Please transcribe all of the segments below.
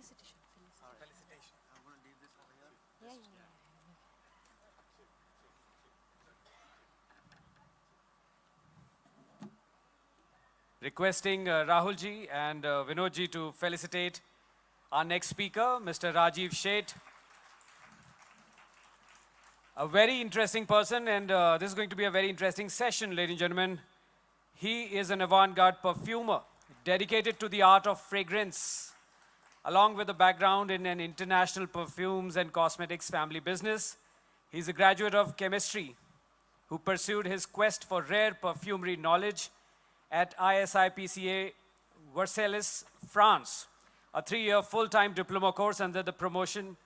Felicitation. Felicitation. I'm going to leave this over here. Yeah. Requesting Rahul ji and Vinod ji to felicitate our next speaker, Mr. Rajiv Sheth. A very interesting person, and this is going to be a very interesting session, ladies and gentlemen. He is an avant-garde perfumer dedicated to the art of fragrance, along with a background in an international perfumes and cosmetics family business. He's a graduate of chemistry who pursued his quest for rare perfumery knowledge at ISIPCA Versailles, France, a 3-year full-time diploma course under the promotion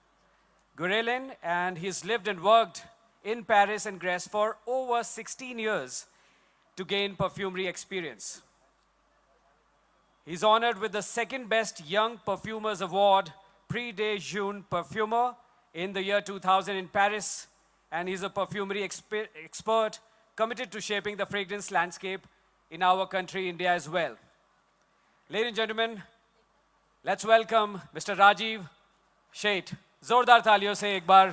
Gurelin, and he's lived and worked in Paris and Greece for over 16 years to gain perfumery experience. He's honored with the second best Young Perfumers Award, Prix de Jeune Perfumer, in the year 2000 in Paris, and he's a perfumery expert committed to shaping the fragrance landscape in our country, India as well. Ladies and gentlemen, let's welcome Mr. Rajiv Sheth. जोरदार तालियों से एक बार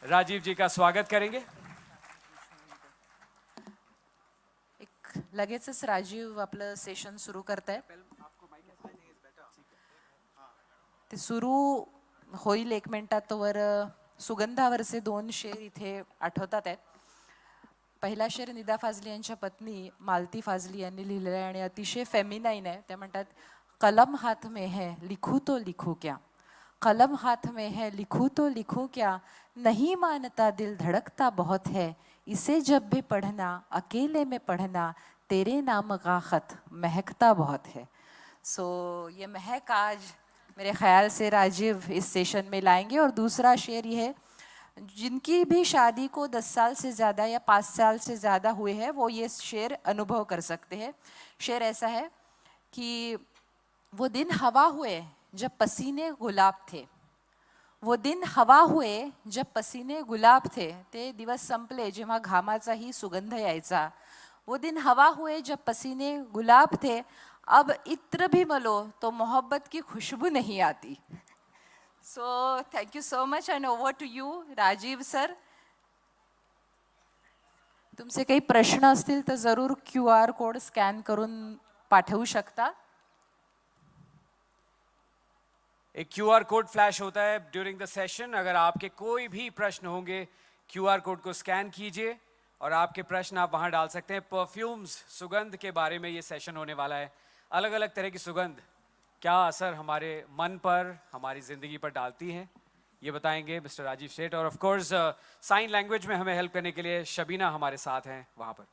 राजीव जी का स्वागत करेंगे. एक लगेचच राजीव आपलं सेशन सुरू करताय. ते सुरू होईल 1 मिनिटात वर सुगंधावरचे 2 शेर इथे आठवतात आहेत. पहिला शेर निदा फाजली यांच्या पत्नी मालती फाजली यांनी लिहिलेला आहे आणि अतिशय फेमिनाइन आहे. ते म्हणतात, कलम हाथ में है लिखूं तो लिखूं क्या, कलम हाथ में है लिखूं तो लिखूं क्या, नहीं मानता दिल धड़कता बहुत है, इसे जब भी पढ़ना अकेले में पढ़ना, तेरे नाम का खत महकता बहुत है. सो ये महक आज मेरे ख्याल से राजीव इस सेशन में लाएंगे. और दूसरा शेर ये है, जिनकी भी शादी को 10 साल से ज़्यादा या 5 साल से ज़्यादा हुए हैं वो ये शेर अनुभव कर सकते हैं. शेर ऐसा है कि वो दिन हवा हुए जब पसीने गुलाब थे, वो दिन हवा हुए जब पसीने गुलाब थे. ते दिवस संपले जेव्हा घामाचाही सुगंध यायचा. वो दिन हवा हुए जब पसीने गुलाब थे, अब इत्र भी मलो तो मोहब्बत की खुशबू नहीं आती. So thank you so much and over to you Rajeev sir. तुमचे काही प्रश्न असतील तर जरूर QR कोड स्कॅन करून पाठवू शकता. एक QR कोड फ्लैश होता है ड्यूरिंग द सेशन. अगर आपके कोई भी प्रश्न होंगे QR कोड को स्कैन कीजिए और आपके प्रश्न आप वहां डाल सकते हैं. परफ्यूम्स, सुगंध के बारे में ये सेशन होने वाला है. अलग अलग तरह की सुगंध क्या असर हमारे मन पर, हमारी ज़िंदगी पर डालती हैं, ये बताएंगे मिस्टर राजीव शेठ. और ऑफ कोर्स साइन लैंग्वेज में हमें हेल्प करने के लिए शबीना हमारे साथ हैं वहाँ पर.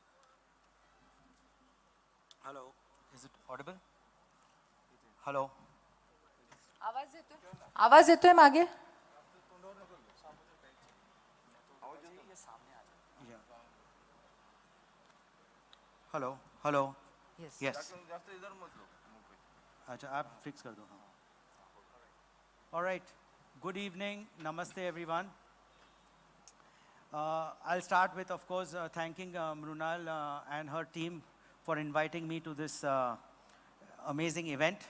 Hello, is it Audible? Hello, आवाज येतोय मागे? Hello hello. यस यस, अच्छा आप फिक्स कर दो. ऑलराइट, गुड इवनिंग, नमस्ते everyone. I'll start with, of course, thanking Mrunal and her team for inviting me to this amazing event.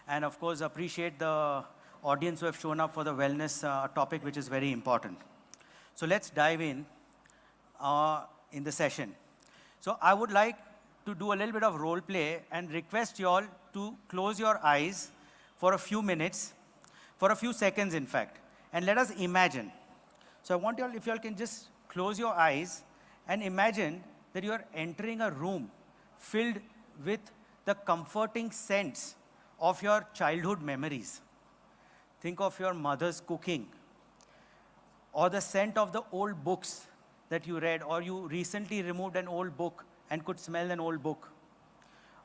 And of course, appreciate the audience who have shown up for the wellness topic, which is very important. So let's dive in the session. So I would like to do a little bit of role play and request you all to close your eyes for a few minutes, for a few seconds in fact, and let us imagine. So I want you all, if you all can just close your eyes and imagine that you are entering a room filled with the comforting scents of your childhood memories. Think of your mother's cooking, or the scent of the old books that you read, or you recently removed an old book and could smell an old book.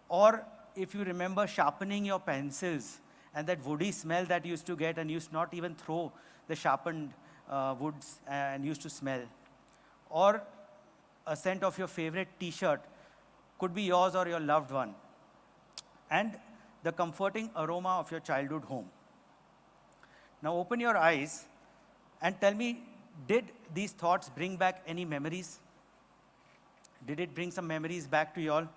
Or if you remember sharpening your pencils and that woody smell that you used to get and you used not even throw the sharpened woods and used to smell. Or a scent of your favorite t-shirt, could be yours or your loved one. And the comforting aroma of your childhood home. Now open your eyes and tell me, did these thoughts bring back any memories? Did it bring some memories back to you all?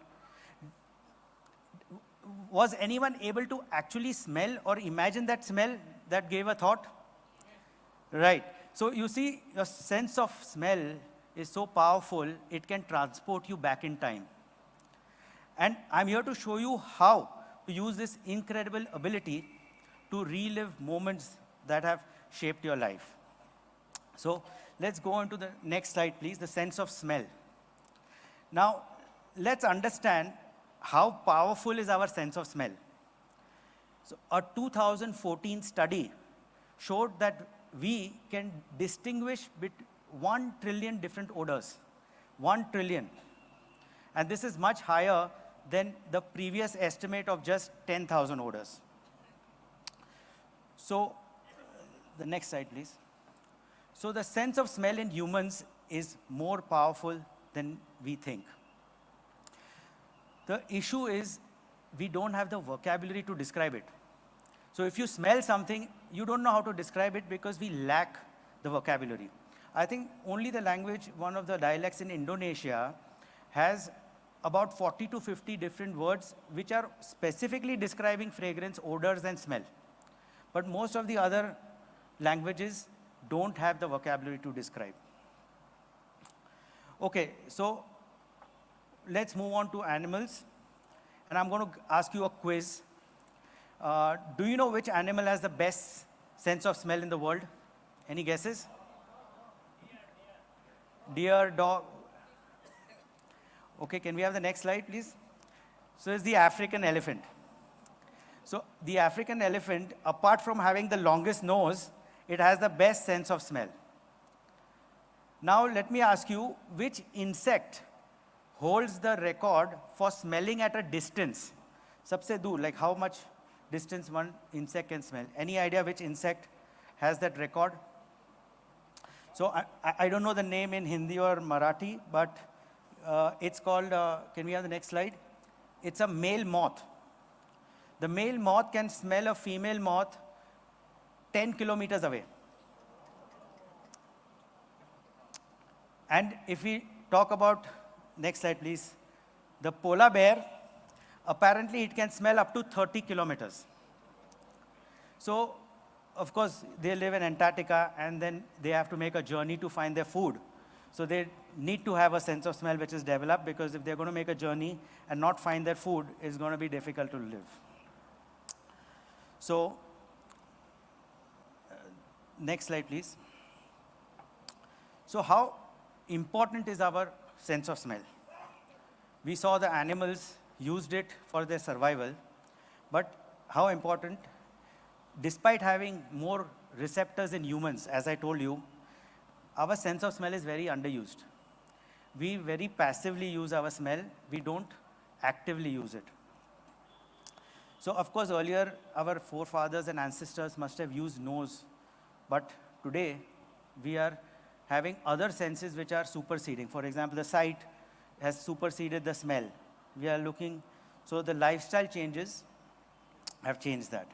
Was anyone able to actually smell or imagine that smell that gave a thought? Right. So you see, your sense of smell is so powerful, it can transport you back in time. And I'm here to show you how to use this incredible ability to relive moments that have shaped your life. So let's go on to the next slide, please, the sense of smell. Now, let's understand how powerful is our sense of smell. So a 2014 study showed that we can distinguish between 1 trillion different odors. 1 trillion. And this is much higher than the previous estimate of just 10,000 odors. So, the next slide, please. So the sense of smell in humans is more powerful than we think. The issue is we don't have the vocabulary to describe it. So if you smell something, you don't know how to describe it because we lack the vocabulary. I think only the language, one of the dialects in Indonesia, has about 40 to 50 different words which are specifically describing fragrance, odors, and smell. But most of the other languages don't have the vocabulary to describe. Okay, so let's move on to animals. And I'm going to ask you a quiz. Do you know which animal has the best sense of smell in the world? Any guesses? Deer, dog. Okay, can we have the next slide, please? So it's the African elephant. So the African elephant, apart from having the longest nose, it has the best sense of smell. Now let me ask you, which insect holds the record for smelling at a distance? Sabse dur, like how much distance one insect can smell? Any idea which insect has that record? So I don't know the name in Hindi or Marathi, but it's called, can we have the next slide? It's a male moth. The male moth can smell a female moth 10 kilometers away. And if we talk about, next slide please, the polar bear, apparently it can smell up to 30 kilometers. So, of course, they live in Antarctica and then they have to make a journey to find their food. So they need to have a sense of smell which is developed, because if they're going to make a journey and not find their food, it's going to be difficult to live. So, next slide please. So how important is our sense of smell? We saw the animals used it for their survival, but how important? Despite having more receptors in humans, as I told you, our sense of smell is very underused. We very passively use our smell. We don't actively use it. So of course, earlier, our forefathers and ancestors must have used nose, but today, we are having other senses which are superseding. For example, the sight has superseded the smell. We are looking, so the lifestyle changes have changed that.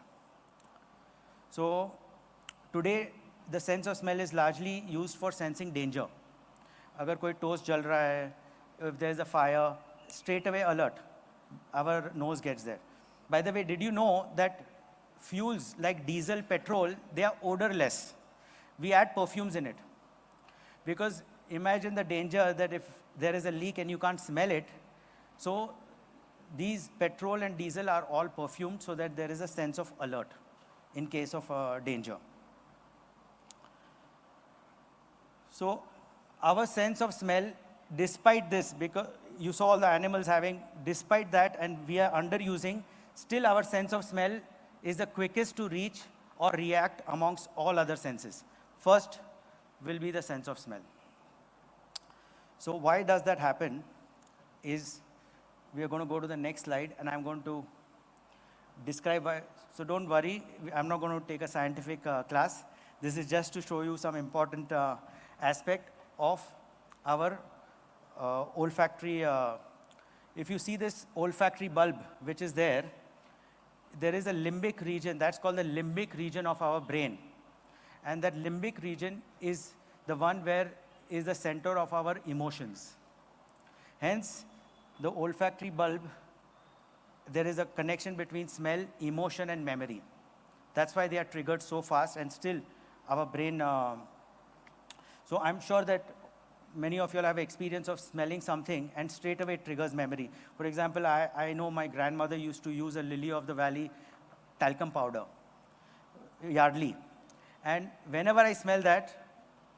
So today, the sense of smell is largely used for sensing danger. Agar koi toast jal raha hai, if there is a fire, straight away alert. Our nose gets there. By the way, did you know that fuels like diesel, petrol, they are odorless? We add perfumes in it. Because imagine the danger that if there is a leak and you can't smell it, so these petrol and diesel are all perfumed so that there is a sense of alert in case of danger. So our sense of smell, despite this, because you saw all the animals having, despite that, and we are underusing, still our sense of smell is the quickest to reach or react amongst all other senses. First will be the sense of smell. So why does that happen is, we are going to go to the next slide and I'm going to describe why. So don't worry, I'm not going to take a scientific class. This is just to show you some important aspect of our olfactory. If you see this olfactory bulb which is there, there is a limbic region, that's called the limbic region of our brain. And that limbic region is the one where is the center of our emotions. Hence, the olfactory bulb there is a connection between smell, emotion, and memory. That's why they are triggered so fast, and still our brain. So I'm sure that many of you all have experience of smelling something and straight away it triggers memory. For example, I know my grandmother used to use a lily of the valley talcum powder, Yardley. And whenever I smell that,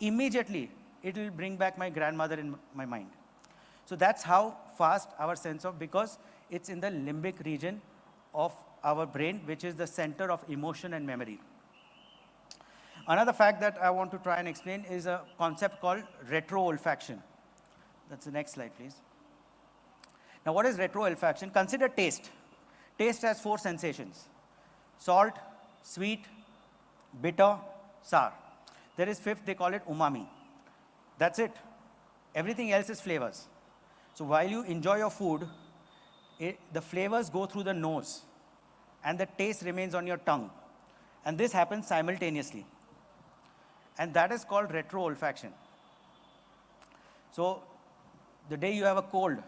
immediately it will bring back my grandmother in my mind. So that's how fast our sense of, because it's in the limbic region of our brain, which is the center of emotion and memory. Another fact that I want to try and explain is a concept called retro-olfaction. That's the next slide, please. Now, what is retro-olfaction? Consider taste. Taste has 4 sensations: salt, sweet, bitter, sour. There is 5th, they call it umami. That's it. Everything else is flavors. So while you enjoy your food, the flavors go through the nose, and the taste remains on your tongue. And this happens simultaneously. And that is called retro-olfaction. So the day you have a cold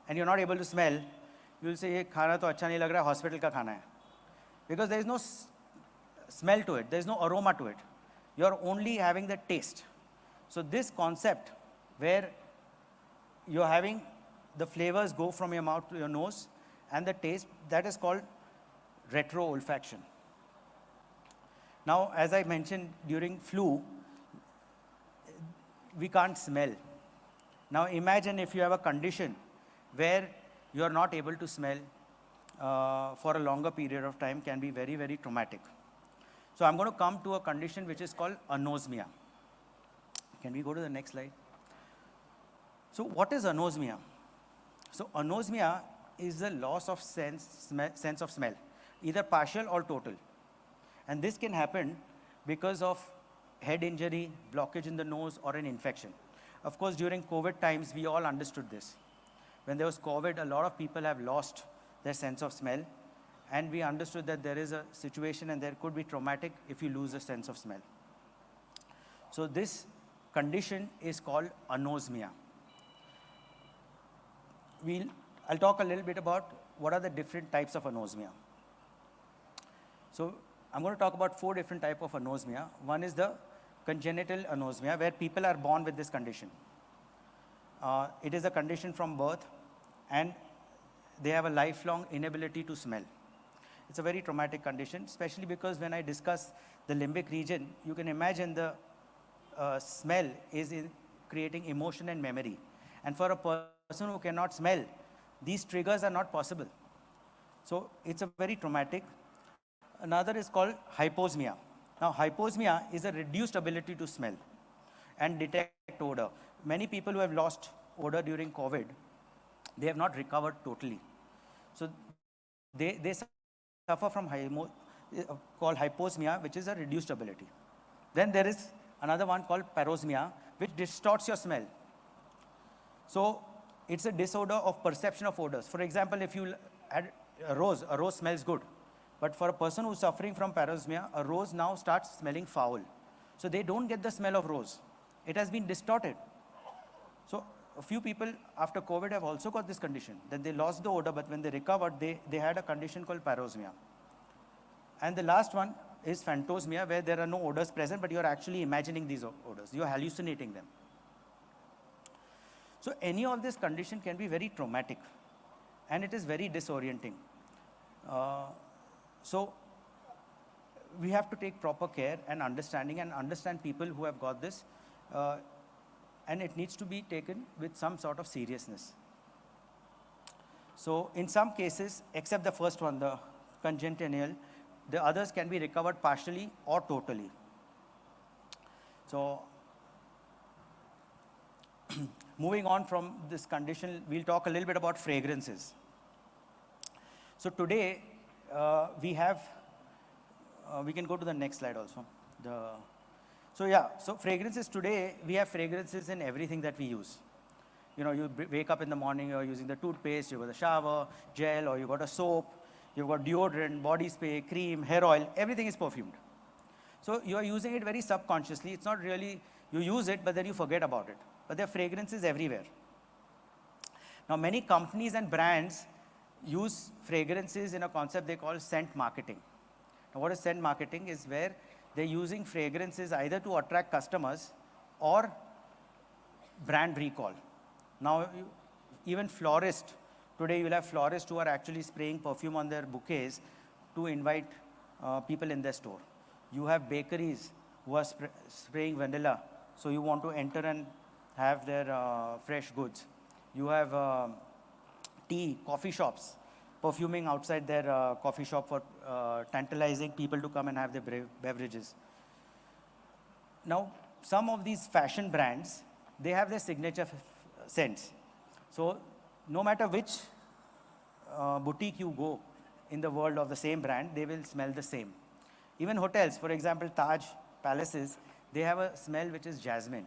and you're not able to smell, you will say, "Ye khana to acha nahi lag raha, hospital ka khana hai." Because there is no smell to it, there is no aroma to it. You're only having the taste. So this concept where you're having the flavors go from your mouth to your nose and the taste, that is called retro-olfaction. Now, as I mentioned during flu, we can't smell. Now, imagine if you have a condition where you are not able to smell for a longer period of time, can be very, very traumatic. So I'm going to come to a condition which is called anosmia. Can we go to the next slide? So what is anosmia? So anosmia is the loss of sense of smell, either partial or total. And this can happen because of head injury, blockage in the nose, or an infection. Of course, during COVID times, we all understood this. When there was COVID, a lot of people have lost their sense of smell. And we understood that there is a situation and there could be traumatic if you lose the sense of smell. So this condition is called anosmia. I'll talk a little bit about what are the different types of anosmia. So I'm going to talk about 4 different types of anosmia. One is the congenital anosmia, where people are born with this condition. It is a condition from birth, and they have a lifelong inability to smell. It's a very traumatic condition, especially because when I discuss the limbic region, you can imagine the smell is creating emotion and memory. And for a person who cannot smell, these triggers are not possible. So it's a very traumatic. Another is called hyposmia. Now, hyposmia is a reduced ability to smell and detect odor. Many people who have lost odor during COVID, they have not recovered totally. So they suffer from called hyposmia, which is a reduced ability. Then there is another one called parosmia, which distorts your smell. So it's a disorder of perception of odors. For example, if you add a rose smells good. But for a person who's suffering from parosmia, a rose now starts smelling foul. So they don't get the smell of rose. It has been distorted. So a few people after COVID have also got this condition, that they lost the odor, but when they recovered, they had a condition called parosmia. And the last one is phantosmia, where there are no odors present, but you're actually imagining these odors. You're hallucinating them. So any of this condition can be very traumatic, and it is very disorienting. So we have to take proper care and understand people who have got this, and it needs to be taken with some sort of seriousness. So in some cases, except the first one, the congenital, the others can be recovered partially or totally. So moving on from this condition, we'll talk a little bit about fragrances. So today, we can go to the next slide also. So fragrances today, we have fragrances in everything that we use. You know, you wake up in the morning, you're using the toothpaste, you've got the shower, gel, or you've got a soap, you've got deodorant, body spray, cream, hair oil, everything is perfumed. So you are using it very subconsciously. It's not really, you use it, but then you forget about it. But there are fragrances everywhere. Now, many companies and brands use fragrances in a concept they call scent marketing. Now, what is scent marketing is where they're using fragrances either to attract customers or brand recall. Now, even florists, today you'll have florists who are actually spraying perfume on their bouquets to invite people in their store. You have bakeries who are spraying vanilla, so you want to enter and have their fresh goods. You have tea, coffee shops, perfuming outside their coffee shop for tantalizing people to come and have their beverages. Now, some of these fashion brands, they have their signature scents. So, no matter which boutique you go in the world of the same brand, they will smell the same. Even hotels, for example, Taj Palaces, they have a smell which is jasmine,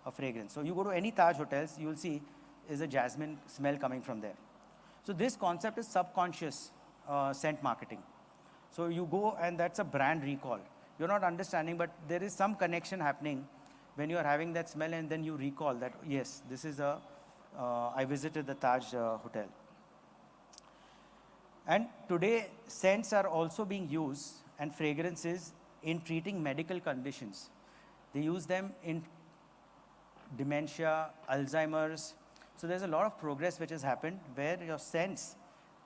a fragrance. So, you go to any Taj hotels, you will see is a jasmine smell coming from there. So, this concept is subconscious scent marketing. So, you go and that's a brand recall. You're not understanding, but there is some connection happening when you're having that smell and then you recall that, yes, this is I visited the Taj hotel. And today, scents are also being used and fragrances in treating medical conditions. They use them in dementia, Alzheimer's. So there's a lot of progress which has happened where your scents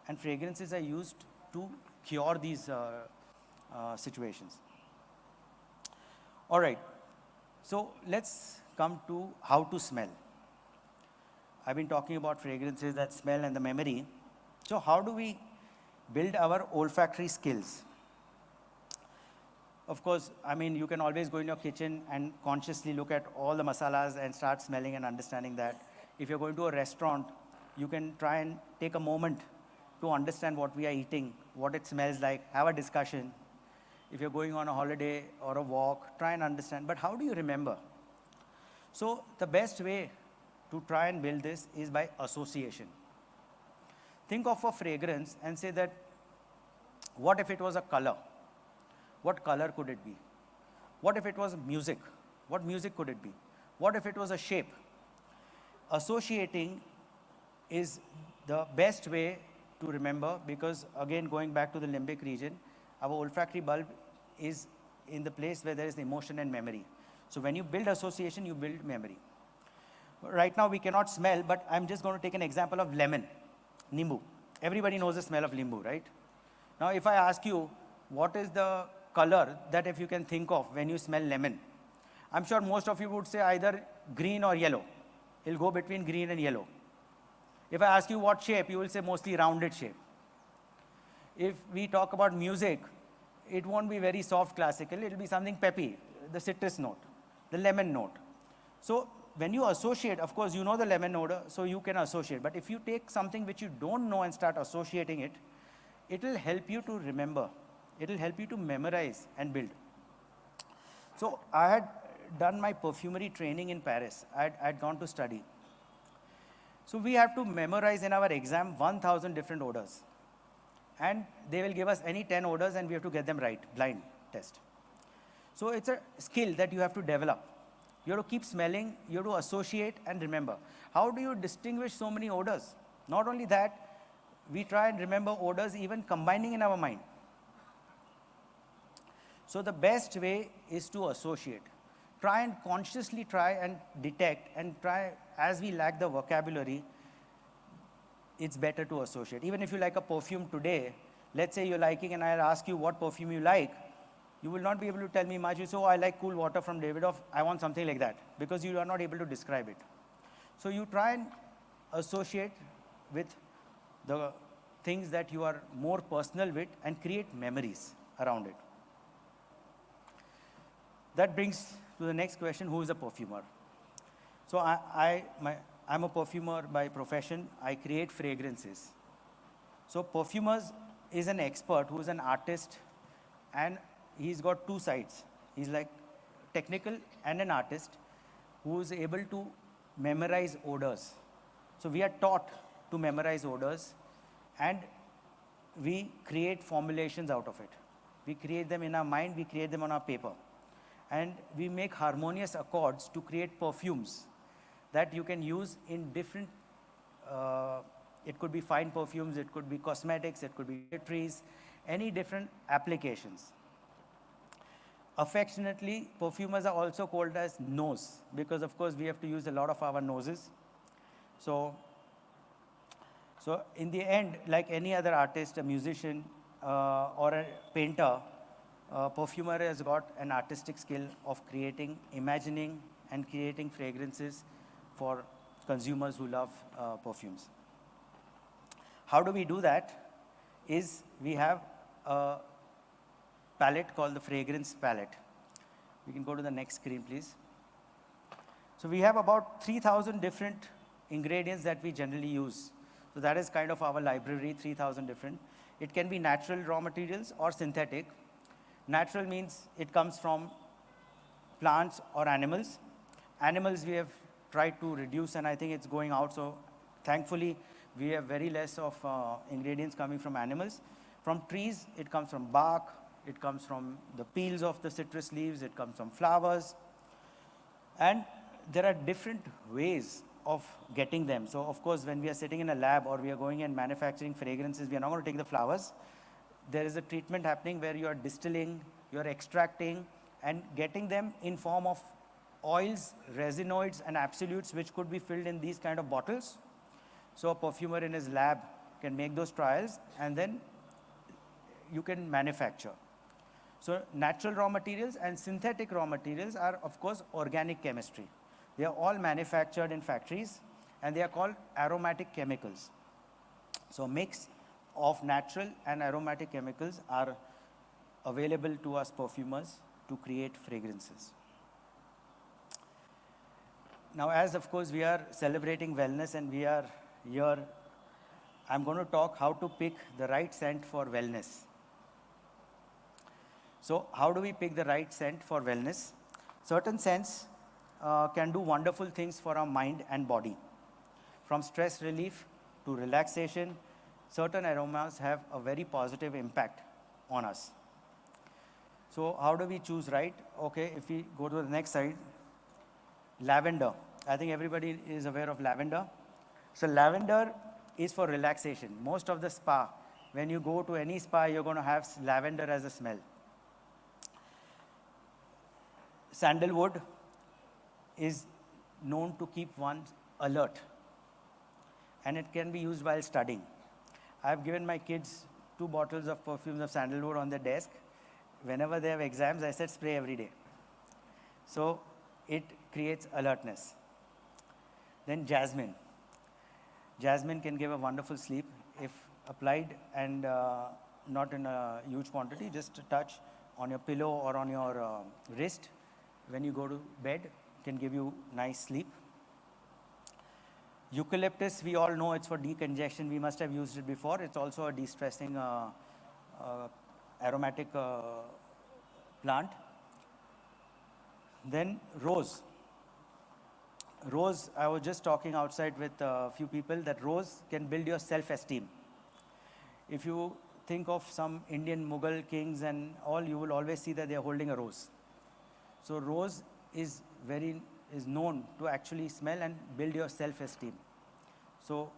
and fragrances are used to cure these situations. All right, so let's come to how to smell. I've been talking about fragrances, that smell and the memory. So how do we build our olfactory skills? Of course, I mean, you can always go in your kitchen and consciously look at all the masalas and start smelling and understanding that. If you're going to a restaurant, you can try and take a moment to understand what we are eating, what it smells like, have a discussion. If you're going on a holiday or a walk, try and understand. But how do you remember? So the best way to try and build this is by association. Think of a fragrance and say that, what if it was a color? What color could it be? What if it was music? What music could it be? What if it was a shape? Associating is the best way to remember because, again, going back to the limbic region, our olfactory bulb is in the place where there is emotion and memory. So when you build association, you build memory. Right now, we cannot smell, but I'm just going to take an example of lemon, nimbu. Everybody knows the smell of limbu, right? Now, if I ask you, what is the color that if you can think of when you smell lemon? I'm sure most of you would say either green or yellow. It'll go between green and yellow. If I ask you what shape, you will say mostly rounded shape. If we talk about music, it won't be very soft classical. It'll be something peppy, the citrus note, the lemon note. So when you associate, of course, you know the lemon odor, so you can associate. But if you take something which you don't know and start associating it, it will help you to remember. It will help you to memorize and build. So I had done my perfumery training in Paris. I'd gone to study. So we have to memorize in our exam 1,000 different odors. And they will give us any 10 odors and we have to get them right, blind test. So it's a skill that you have to develop. You have to keep smelling, you have to associate and remember. How do you distinguish so many odors? Not only that, we try and remember odors even combining in our mind. So the best way is to associate. Try and consciously try and detect and try, as we lack the vocabulary, it's better to associate. Even if you like a perfume today, let's say you're liking and I'll ask you what perfume you like, you will not be able to tell me much. You say, oh, I like Cool Water from Davidoff, I want something like that, because you are not able to describe it. So you try and associate with the things that you are more personal with and create memories around it. That brings to the next question, who is a perfumer? So I'm a perfumer by profession. I create fragrances. So Perfumers is an expert who is an artist, and he's got two sides. He's like technical and an artist who is able to memorize odors. So we are taught to memorize odors, and we create formulations out of it. We create them in our mind, we create them on our paper. And we make harmonious accords to create perfumes that you can use in different It could be fine perfumes, it could be cosmetics, it could be toiletries, any different applications. Affectionately, perfumers are also called as nose because, of course, we have to use a lot of our noses. So in the end, like any other artist, a musician, or a painter, perfumer has got an artistic skill of creating, imagining, and creating fragrances for consumers who love perfumes. How do we do that? Is we have a palette called the fragrance palette. We can go to the next screen, please. So we have about 3,000 different ingredients that we generally use. So that is kind of our library, 3,000 different. It can be natural raw materials or synthetic. Natural means it comes from plants or animals. Animals we have tried to reduce, and I think it's going out. So thankfully, we have very less of ingredients coming from animals. From trees, it comes from bark, it comes from the peels of the citrus leaves, it comes from flowers. And there are different ways of getting them. So of course, when we are sitting in a lab or we are going and manufacturing fragrances, we are not going to take the flowers. There is a treatment happening where you are distilling, you are extracting, and getting them in form of oils, resinoids, and absolutes, which could be filled in these kind of bottles. So a perfumer in his lab can make those trials, and then you can manufacture. So natural raw materials and synthetic raw materials are, of course, organic chemistry. They are all manufactured in factories, and they are called aromatic chemicals. So a mix of natural and aromatic chemicals are available to us perfumers to create fragrances. Now, as of course we are celebrating wellness and we are here, I'm going to talk how to pick the right scent for wellness. So how do we pick the right scent for wellness? Certain scents can do wonderful things for our mind and body. From stress relief to relaxation, certain aromas have a very positive impact on us. So how do we choose right? Okay, if we go to the next slide, lavender. I think everybody is aware of lavender. So lavender is for relaxation. Most of the spa, when you go to any spa, you're going to have lavender as a smell. Sandalwood is known to keep one alert, and it can be used while studying. I've given my kids 2 bottles of perfumes of sandalwood on their desk. Whenever they have exams, I said spray every day. So it creates alertness. Then jasmine. Jasmine can give a wonderful sleep if applied and not in a huge quantity, just a touch on your pillow or on your wrist when you go to bed can give you nice sleep. Eucalyptus, we all know it's for decongestion. We must have used it before. It's also a de-stressing aromatic plant. Then rose. Rose, I was just talking outside with a few people that rose can build your self-esteem. If you think of some Indian Mughal kings and all, you will always see that they are holding a rose. So rose is known to actually smell and build your self-esteem. So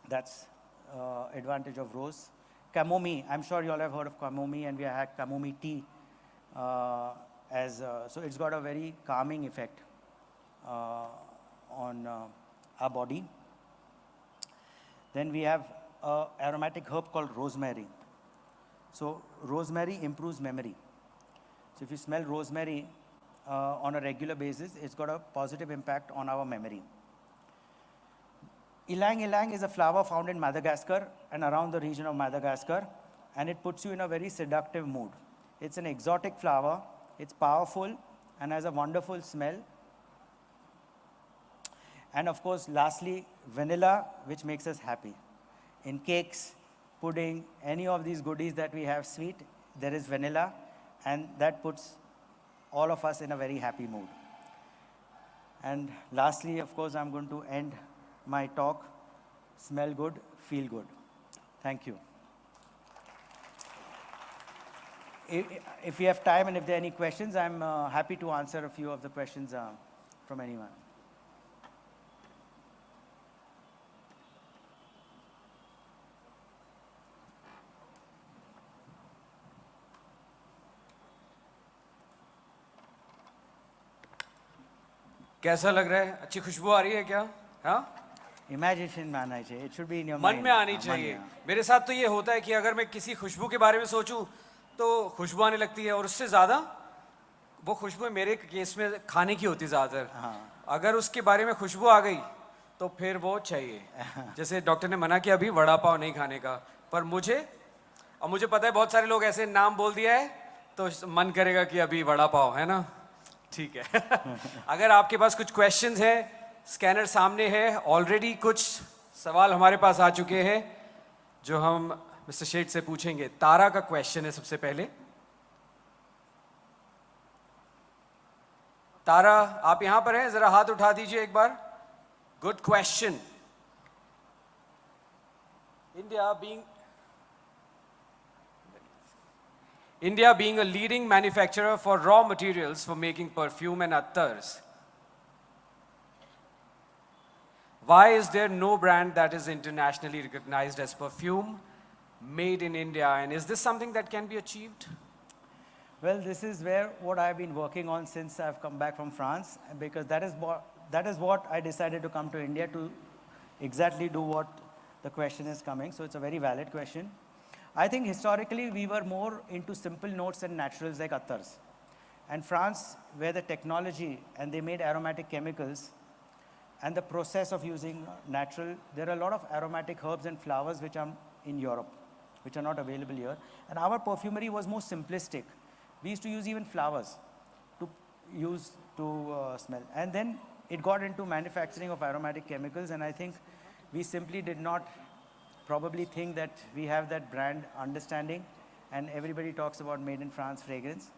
that's advantage of rose. Chamomile, I'm sure you all have heard of chamomile, and we have had chamomile tea so it's got a very calming effect on our body. Then we have an aromatic herb called rosemary. So rosemary improves memory. So if you smell rosemary on a regular basis, it's got a positive impact on our memory. Ylang ylang is a flower found in Madagascar and around the region of Madagascar, and it puts you in a very seductive mood. It's an exotic flower, it's powerful, and has a wonderful smell. And of course, lastly, vanilla, which makes us happy. In cakes, pudding, any of these goodies that we have sweet, there is vanilla, and that puts all of us in a very happy mood. And lastly, of course, I'm going to end my talk, smell good, feel good. Thank you. If we have time and if there are any questions, I'm happy to answer a few of the questions from anyone. कैसा लग रहा है? अच्छी खुशबू आ रही है क्या? हाँ? Imagination में आना चाहिए. It should be in your मन mind. में आनी हाँ, मन चाहिए. में, हाँ. मेरे साथ तो ये होता है कि अगर मैं किसी खुशबू के बारे में सोचूं तो खुशबू आने लगती है, और उससे ज्यादा वो खुशबू मेरे केस में खाने की होती ज्यादातर. हाँ. अगर उसके बारे में खुशबू आ गई तो फिर वो चाहिए. जैसे डॉक्टर ने मना किया अभी वड़ा पाव नहीं खाने का, पर मुझे पता है बहुत सारे लोग ऐसे नाम बोल दिया है तो मन करेगा कि अभी वड़ा पाव, है ना? ठीक है. अगर आपके पास कुछ क्वेश्चंस है, स्कैनर सामने है. ऑलरेडी कुछ सवाल हमारे पास आ चुके हैं जो हम मिस्टर शेठ से पूछेंगे. तारा का क्वेश्चन है सबसे पहले. तारा, आप यहां पर हैं? जरा हाथ उठा दीजिए एक बार. Good question. India being a leading manufacturer for raw materials for making perfume and attars, why is there no brand that is internationally recognized as perfume made in India, and is this something that can be achieved? Well, this is where what I've been working on since I've come back from France, because that is what I decided to come to India to exactly do what the question is coming. So it's a very valid question. I think historically we were more into simple notes and naturals like Athers. And France, where the technology and they made aromatic chemicals and the process of using natural, there are a lot of aromatic herbs and flowers which are in Europe, which are not available here. And our perfumery was more simplistic. We used to use even flowers to smell. And then it got into manufacturing of aromatic chemicals, and I think we simply did not probably think that we have that brand understanding, and everybody talks about made in France fragrance.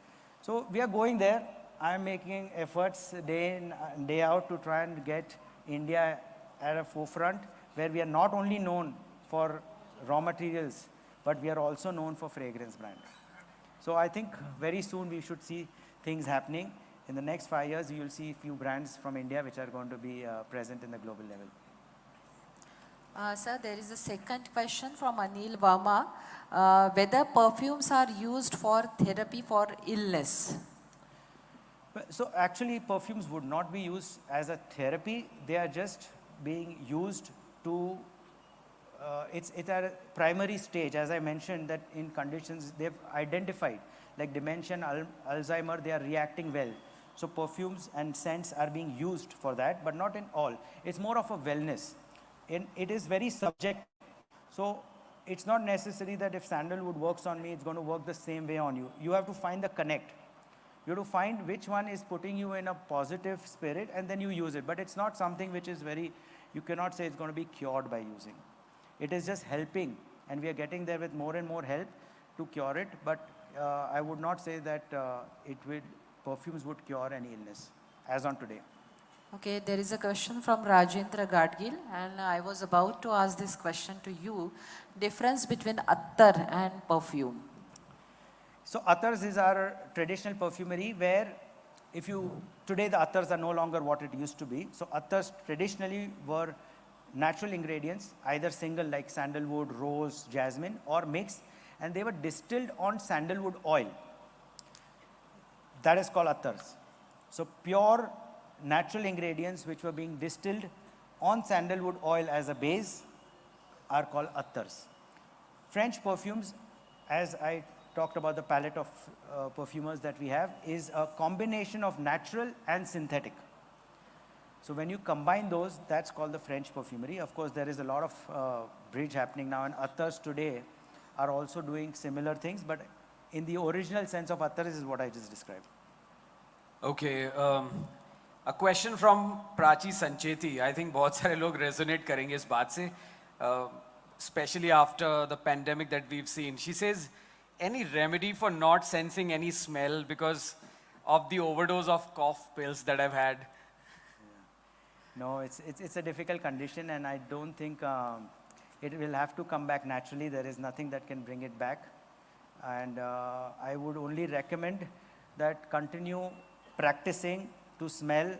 So we are going there. I am making efforts day in, day out to try and get India at a forefront where we are not only known for raw materials, but we are also known for fragrance brand. So I think very soon we should see things happening. In the next 5 years, you will see a few brands from India which are going to be present in the global level. Sir, there is a second question from Anil Verma. Whether perfumes are used for therapy for illness? So actually, perfumes would not be used as a therapy. They are just being used to, it's at a primary stage. As I mentioned, that in conditions they've identified, like dementia, Alzheimer, they are reacting well. So perfumes and scents are being used for that, but not in all. It's more of a wellness. It is very subjective. So it's not necessary that if sandalwood works on me, it's going to work the same way on you. You have to find the connect. You have to find which one is putting you in a positive spirit, and then you use it. But it's not something which is very, you cannot say it's going to be cured by using. It is just helping, and we are getting there with more and more help to cure it. But I would not say that perfumes would cure any illness as on today. Okay, there is a question from Rajendra Gadgil, and I was about to ask this question to you. Difference between attar and perfume. So Athers is our traditional perfumery where today the Athers are no longer what it used to be. So Athers traditionally were natural ingredients, either single like sandalwood, rose, jasmine, or mixed, and they were distilled on sandalwood oil. That is called Athers. So pure natural ingredients which were being distilled on sandalwood oil as a base are called Athers. French perfumes, as I talked about the palette of perfumers that we have, is a combination of natural and synthetic. So when you combine those, that's called the French perfumery. Of course, there is a lot of bridge happening now, and Athers today are also doing similar things, but in the original sense of Athers is what I just described. Okay, a question from Prachi Sancheti. I think बहुत सारे लोग resonate करेंगे इस बात से, especially after the pandemic that we've seen. She says, any remedy for not sensing any smell because of the overdose of cough pills that I've had? No, it's a difficult condition, and I don't think it will have to come back naturally. There is nothing that can bring it back. And I would only recommend that continue practicing to smell.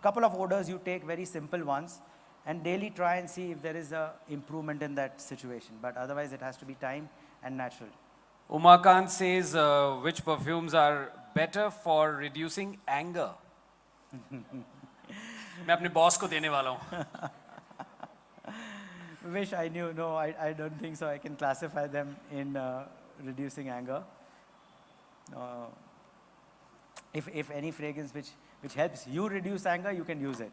Couple of odors you take, very simple ones, and daily try and see if there is a improvement in that situation. But otherwise it has to be time and natural. Umakant says, which perfumes are better for reducing anger? मैं अपने boss को देने वाला हूँ. Wish I knew. No, I don't think so. I can classify them in reducing anger. If any fragrance which helps you reduce anger, you can use it.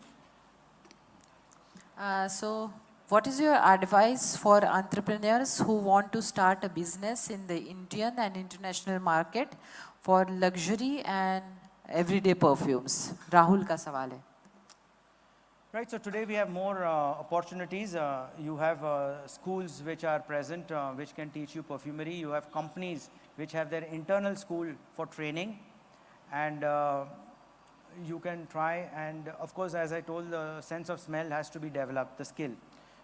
So, what is your advice for entrepreneurs who want to start a business in the Indian and international market for luxury and everyday perfumes? Rahul का सवाल है. Right, so today we have more opportunities. You have schools which are present, which can teach you perfumery. You have companies which have their internal school for training. And you can try, and of course, as I told, the sense of smell has to be developed, the skill.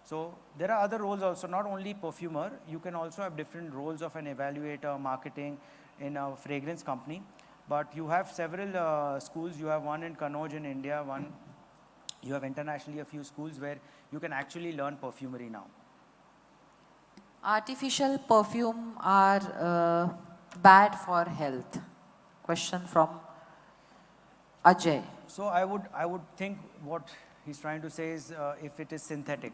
So there are other roles also, not only perfumer. You can also have different roles of an evaluator, marketing in a fragrance company. But you have several schools. You have one in Kannauj in India, you have internationally a few schools where you can actually learn perfumery now. Artificial perfume are bad for health. Question from Ajay. So I would think what he's trying to say is if it is synthetic.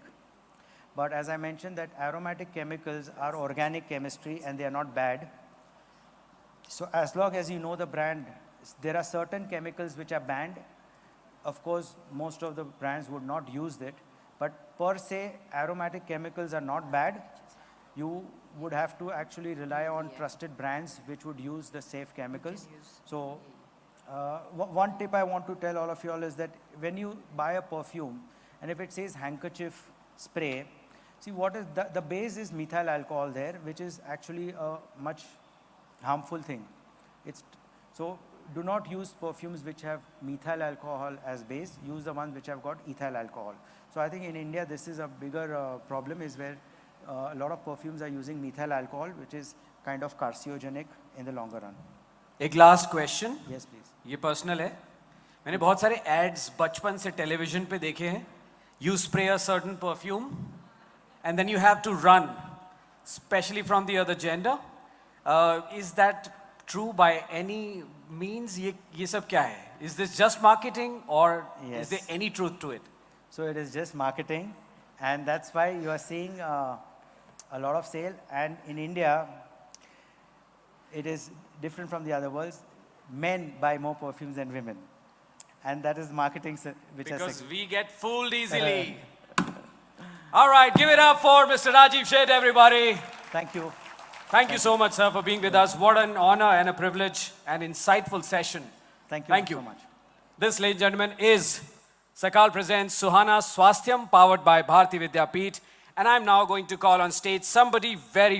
But as I mentioned, that aromatic chemicals are organic chemistry and they are not bad. So as long as you know the brand, there are certain chemicals which are banned. Of course, most of the brands would not use it. But per se, aromatic chemicals are not bad. You would have to actually rely on trusted brands which would use the safe chemicals. So one tip I want to tell all of you all is that when you buy a perfume, and if it says handkerchief spray, see what is the base is methyl alcohol there, which is actually a much harmful thing. So do not use perfumes which have methyl alcohol as base. Use the ones which have got ethyl alcohol. So I think in India this is a bigger problem, is where a lot of perfumes are using methyl alcohol, which is kind of carcinogenic in the longer run. एक last question. Yes, please. ये personal है. मैंने बहुत सारे ads बचपन से television पे देखे हैं. You spray a certain perfume and then you have to run, especially from the other gender. Is that true by any means? ये सब क्या है? Is this just marketing or is there any truth to it? So it is just marketing, and that's why you are seeing a lot of sale. And in India, it is different from the other worlds. Men buy more perfumes than women, and that is marketing which Because has we get fooled easily. All right, give it up for Mr. Rajiv Sheth, everybody. Thank you. Thank you so much, sir, for being with us. What an honor and a privilege and insightful session. Thank you So much. This, ladies and gentlemen, is Sakal presents Suhana Swasthyam, powered by Bharati Vidyapeeth. And I'm now going to call on stage somebody very